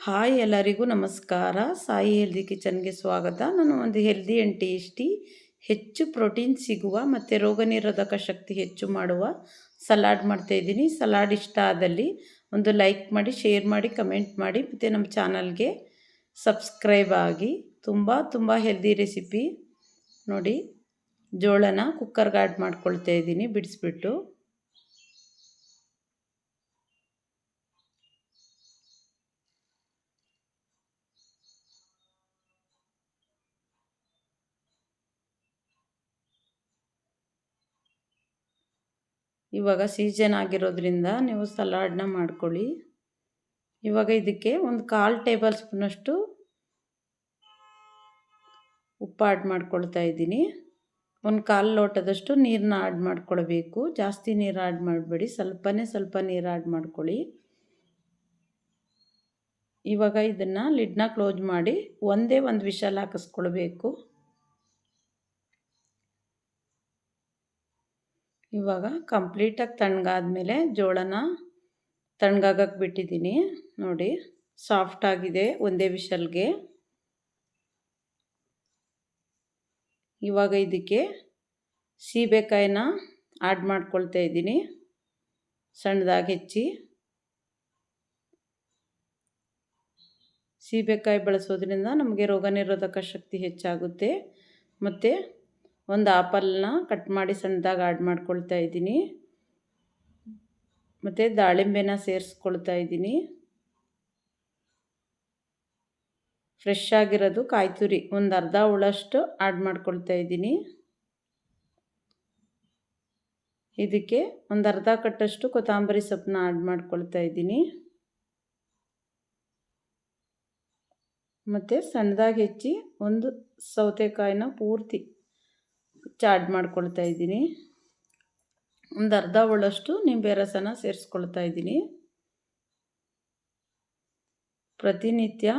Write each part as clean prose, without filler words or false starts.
Hi ಎಲ್ಲರಿಗೂ ನಮಸ್ಕಾರ. Sai healthy ಕಿಚನ್ಗೆ ಸ್ವಾಗತ. ನಾನು ಒಂದು ಹೆಲ್ದಿ ಆ್ಯಂಡ್ ಟೇಸ್ಟಿ ಹೆಚ್ಚು ಪ್ರೋಟೀನ್ ಸಿಗುವ ಮತ್ತು ರೋಗ ನಿರೋಧಕ ಶಕ್ತಿ ಹೆಚ್ಚು ಮಾಡುವ ಸಲಾಡ್ ಮಾಡ್ತಾಯಿದ್ದೀನಿ. ಸಲಾಡ್ ಇಷ್ಟ ಆದಲ್ಲಿ ಒಂದು ಲೈಕ್ ಮಾಡಿ, ಶೇರ್ ಮಾಡಿ, ಕಮೆಂಟ್ ಮಾಡಿ ಮತ್ತು ನಮ್ಮ ಚಾನಲ್ಗೆ ಸಬ್ಸ್ಕ್ರೈಬ್ ಆಗಿ. ತುಂಬ ಹೆಲ್ದಿ ರೆಸಿಪಿ ನೋಡಿ. ಜೋಳನ ಕುಕ್ಕರ್ಗೆ ಆ್ಯಡ್ ಮಾಡ್ಕೊಳ್ತಾ ಇದ್ದೀನಿ ಬಿಡಿಸ್ಬಿಟ್ಟು. ಇವಾಗ ಸೀಸನ್ ಆಗಿರೋದ್ರಿಂದ ನೀವು ಸಲಾಡ್ನ ಮಾಡ್ಕೊಳ್ಳಿ. ಇವಾಗ ಇದಕ್ಕೆ ಒಂದು 1/4 ಟೇಬಲ್ ಸ್ಪೂನಷ್ಟು ಉಪ್ಪು ಆ್ಯಡ್ ಮಾಡ್ಕೊಳ್ತಾ ಇದ್ದೀನಿ. ಒಂದು 1/4 ಲೋಟದಷ್ಟು ನೀರನ್ನ ಆ್ಯಡ್ ಮಾಡ್ಕೊಳ್ಬೇಕು. ಜಾಸ್ತಿ ನೀರು ಆ್ಯಡ್ ಮಾಡಬೇಡಿ, ಸ್ವಲ್ಪ ನೀರು ಆ್ಯಡ್ ಮಾಡ್ಕೊಳ್ಳಿ. ಇವಾಗ ಇದನ್ನು ಲಿಡ್ನ ಕ್ಲೋಸ್ ಮಾಡಿ ಒಂದೇ ಒಂದು ವಿಷಲ್ ಹಾಕಿಸ್ಕೊಳ್ಬೇಕು. ಇವಾಗ ಕಂಪ್ಲೀಟಾಗಿ ತಣ್ಣಗಾದ್ಮೇಲೆ ಜೋಳನ ತಣ್ಣಗಾಗಕ್ಕೆ ಬಿಟ್ಟಿದ್ದೀನಿ ನೋಡಿ. ಸಾಫ್ಟಾಗಿದೆ ಒಂದೇ ವಿಷಲ್ಗೆ. ಇವಾಗ ಇದಕ್ಕೆ ಸೀಬೆಕಾಯಿನ ಆ್ಯಡ್ ಮಾಡ್ಕೊಳ್ತಾ ಇದ್ದೀನಿ ಸಣ್ಣದಾಗಿ ಹೆಚ್ಚಿ. ಸೀಬೆಕಾಯಿ ಬಳಸೋದ್ರಿಂದ ನಮಗೆ ರೋಗ ನಿರೋಧಕ ಶಕ್ತಿ ಹೆಚ್ಚಾಗುತ್ತೆ. ಮತ್ತು ಒಂದು ಆಪಲ್ನ ಕಟ್ ಮಾಡಿ ಸಣ್ಣದಾಗಿ ಆ್ಯಡ್ ಮಾಡ್ಕೊಳ್ತಾ ಇದ್ದೀನಿ. ಮತ್ತು ದಾಳಿಂಬೆನ ಸೇರಿಸ್ಕೊಳ್ತಾ ಇದ್ದೀನಿ. ಫ್ರೆಶ್ ಆಗಿರೋದು ಕಾಯಿ ತುರಿ ಒಂದು ಅರ್ಧ ಹುಳಷ್ಟು ಆ್ಯಡ್ ಮಾಡ್ಕೊಳ್ತಾ ಇದ್ದೀನಿ. ಇದಕ್ಕೆ ಒಂದು ಅರ್ಧ ಕಟ್ಟಷ್ಟು ಕೊತ್ತಂಬರಿ ಸೊಪ್ಪನ್ನ ಆ್ಯಡ್ ಮಾಡ್ಕೊಳ್ತಾ ಇದ್ದೀನಿ. ಮತ್ತು ಸಣ್ಣದಾಗಿ ಹೆಚ್ಚಿ ಒಂದು ಸೌತೆಕಾಯಿನ ಪೂರ್ತಿ ಆ್ಯಡ್ ಮಾಡ್ಕೊಳ್ತಾ ಇದ್ದೀನಿ. ಒಂದು ಅರ್ಧ ಹುಳಷ್ಟು ನಿಂಬೆ ರಸನ ಸೇರಿಸ್ಕೊಳ್ತಾ ಇದ್ದೀನಿ. ಪ್ರತಿನಿತ್ಯ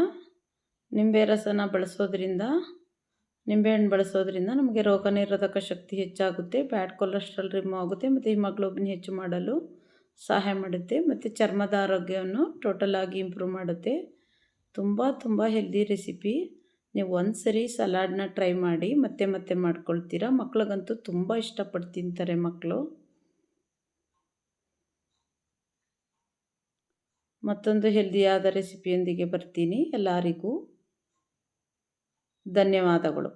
ನಿಂಬೆ ರಸನ ನಿಂಬೆಹಣ್ಣು ಬಳಸೋದ್ರಿಂದ ನಮಗೆ ರೋಗ ನಿರೋಧಕ ಶಕ್ತಿ ಹೆಚ್ಚಾಗುತ್ತೆ, ಬ್ಯಾಡ್ ಕೊಲೆಸ್ಟ್ರಾಲ್ ರಿಮೂವ್ ಆಗುತ್ತೆ ಮತ್ತು ಹಿಮೋಗ್ಲೋಬಿನ್ ಹೆಚ್ಚು ಮಾಡಲು ಸಹಾಯ ಮಾಡುತ್ತೆ ಮತ್ತು ಚರ್ಮದ ಆರೋಗ್ಯವನ್ನು ಟೋಟಲ್ ಆಗಿ ಇಂಪ್ರೂವ್ ಮಾಡುತ್ತೆ. ತುಂಬ ಹೆಲ್ದಿ ರೆಸಿಪಿ. ನೀವು ಒಂದು ಸರಿ ಸಲಾಡ್ನ ಟ್ರೈ ಮಾಡಿ ಮತ್ತೆ ಮಾಡ್ಕೊಳ್ತೀರಾ. ಮಕ್ಳಿಗಂತೂ ತುಂಬ ಇಷ್ಟಪಟ್ಟು ತಿಂತಾರೆ ಮಕ್ಕಳು. ಮತ್ತೊಂದು ಹೆಲ್ದಿಯಾದ ರೆಸಿಪಿಯೊಂದಿಗೆ ಬರ್ತೀನಿ. ಎಲ್ಲರಿಗೂ ಧನ್ಯವಾದಗಳು.